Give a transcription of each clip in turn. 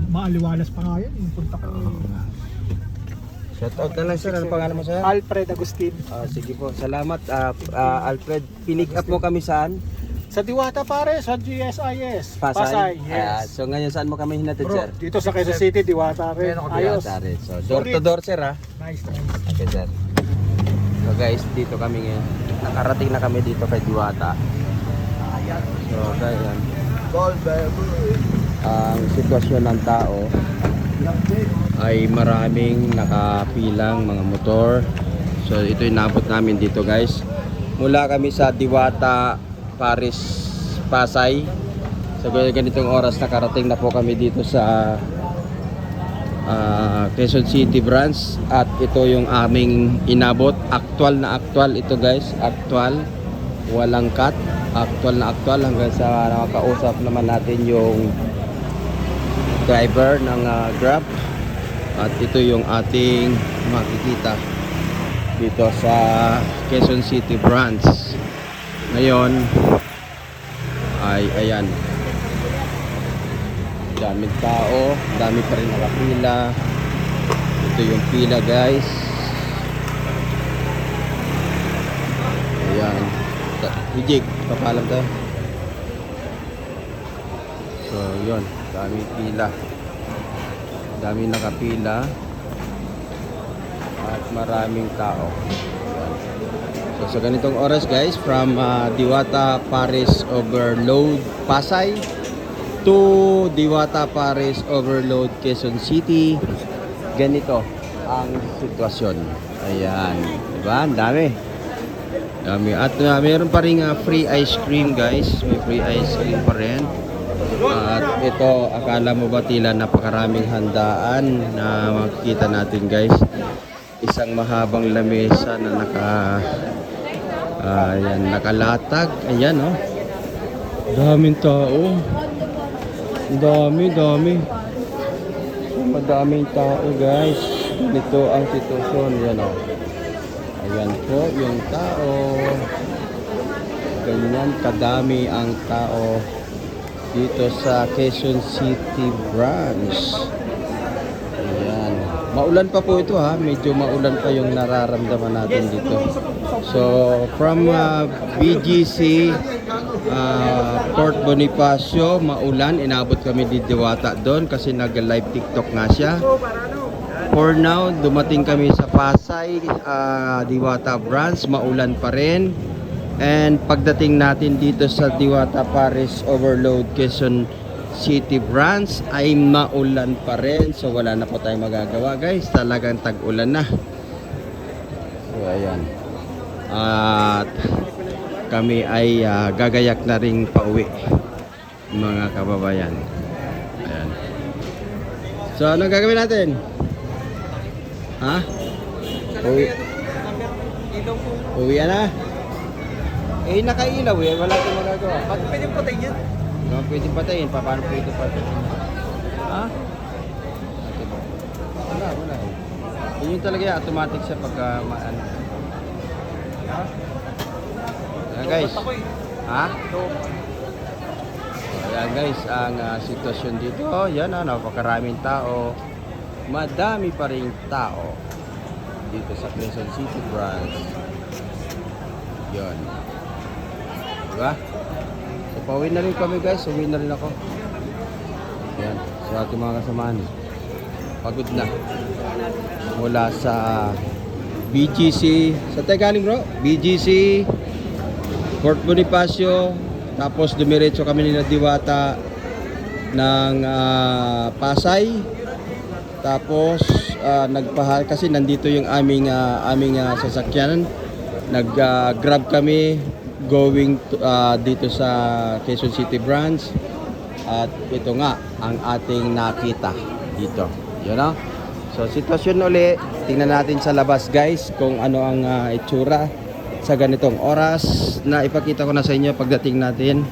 Maaliwalas pa nga yan, yung punta ko. Shoutout na lang sir, ano pangalan mo sir? Alfred Agustin. Sige po, salamat Alfred. Pinick up mo kami saan? Sa Diwata pare, sa GSIS. Pasay? Yes. So ngayon saan mo kami hinatid Bro, sir? dito sa Quezon City, Diwata rin. Ayos. Tari. So door to door sir ha? Nice. Okay sir. So guys, dito kami ngayon. Nakarating na kami dito kay Diwata. So guys, ang sitwasyon ng tao ay maraming nakapilang mga motor. So ito yung nabot namin dito guys. Mula kami sa Diwata, Paris, Pasay. So ganitong oras nakarating na po kami dito sa Quezon City branch. At ito yung aming inabot. Actual na actual ito guys. Actual. Walang cut. Actual na actual hanggang sa nakakausap naman natin yung driver ng Grab. At ito yung ating makikita dito sa Quezon City branch. Ngayon ay ayan, daming tao, dami pa rin nakapila. Ito yung pila guys. Ayan, hijik, papalam tayo. So yun, daming pila, daming nakapila at maraming tao. So sa ganitong oras guys, from Diwata Paris Overload Pasay to Diwata Paris Overload Quezon City, ganito ang sitwasyon. Ayan, diba? Ang dami. At mayroon pa rin free ice cream guys. May free ice cream pa rin. At ito, akala mo ba tila napakaraming handaan na makikita natin guys. Isang mahabang lamesa na ayan, nakalatag. Ayan oh. Daming tao. Dami. So, madaming tao guys. Ito ang sitwasyon. Ayan oh. Ayan po yung tao. Ganyan kadami ang tao dito sa Quezon City branch. Ayan. Maulan pa po ito ha. Medyo maulan pa yung nararamdaman natin dito. So from BGC Port Bonifacio, maulan. Inabot kami di Diwata doon kasi nag-live TikTok nga siya. For now, dumating kami sa Pasay Diwata branch. Maulan pa rin. And pagdating natin dito sa Diwata Paris Overload Quezon City branch ay maulan pa rin. So wala na po tayong magagawa guys. Talagang tag-ulan na. So ayan. At kami ay gagayak na ring pauwi mga kababayan. Ayan. So anong gagawin natin? Ha? Uwi na? Eh nakailaw eh. Wala tayong magagawa. Ba't pwedeng patayin yan? No, pwedeng patayin. Paano pwedeng patayin? Ha? Wala. Yun talaga yan. Automatic siya pagka ano. Ha? Ayan guys. Ha? Ayan guys, ang sitwasyon dito. Yan napakaraming tao. Madami pa rin tao dito sa Quezon City branch. Yan. Diba? So pauwi na rin kami guys. Uwi na rin ako. Yan. Sa ating mga kasamaan. Pagod na. Mula sa BGC. Sa tayo galing bro? BGC Port Bonifacio. Tapos dumiretso kami nila Diwata ng Pasay. Tapos kasi nandito yung aming sasakyan. Nag-grab kami going dito sa Quezon City branch. At ito nga ang ating nakita dito. You know? So sitwasyon uli, tingnan natin sa labas guys kung ano ang itsura sa ganitong oras na ipakita ko na sa inyo pagdating natin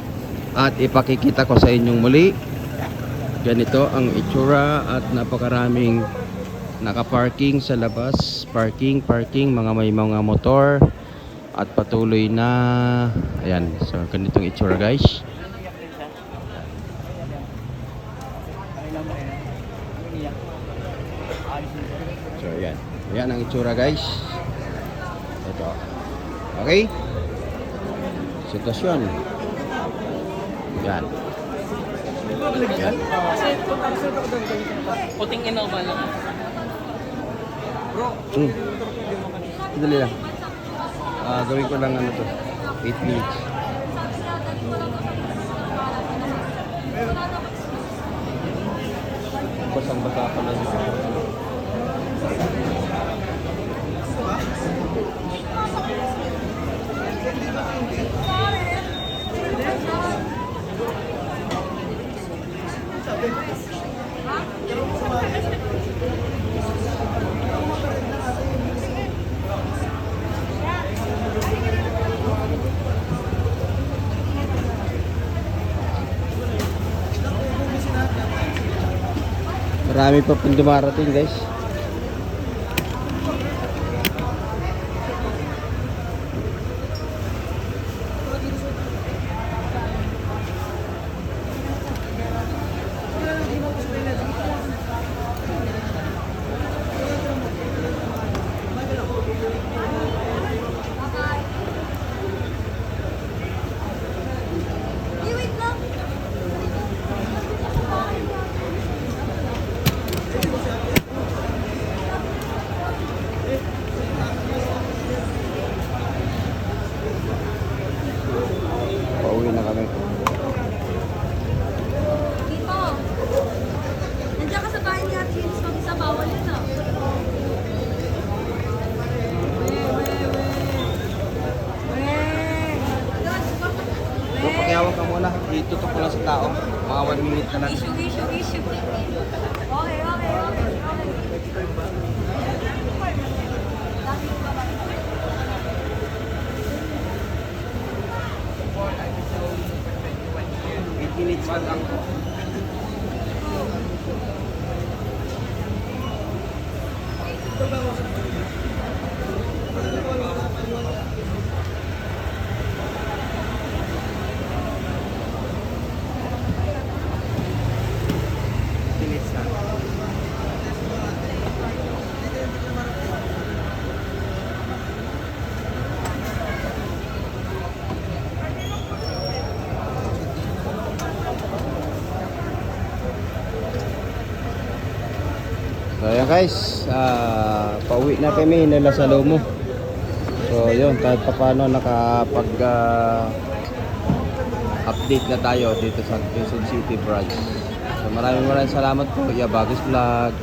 at ipakikita ko sa inyong muli. Ganito ang itsura at napakaraming nakaparking sa labas. Parking, may mga motor at patuloy na. Ayan, so ganitong itsura guys. So yan. Yan ang itsura guys. Ito. Okay? Sitwasyon. Yan. Puting Innova lang. Dali lang. Gawin ko lang ano to. 8 minutes. Basang-basa pa lang dito. Marami pa pong dumarating guys. Pauwi na kami. Dito. Nandiyan ka sa bahay ni Ate Iris, pag isa bawal yun ah. Pakiawag ka muna. Itutok ko lang sa tao. Mga 1 minute na lang. Issue. Okay. Minutes pa lang. Minutes lang. So ayan guys, pauwi na kami nila sa Lomo. So yun, kahit pa paano nakapag update na tayo dito sa Quezon City branch. So maraming salamat po, Yabagos Vlog.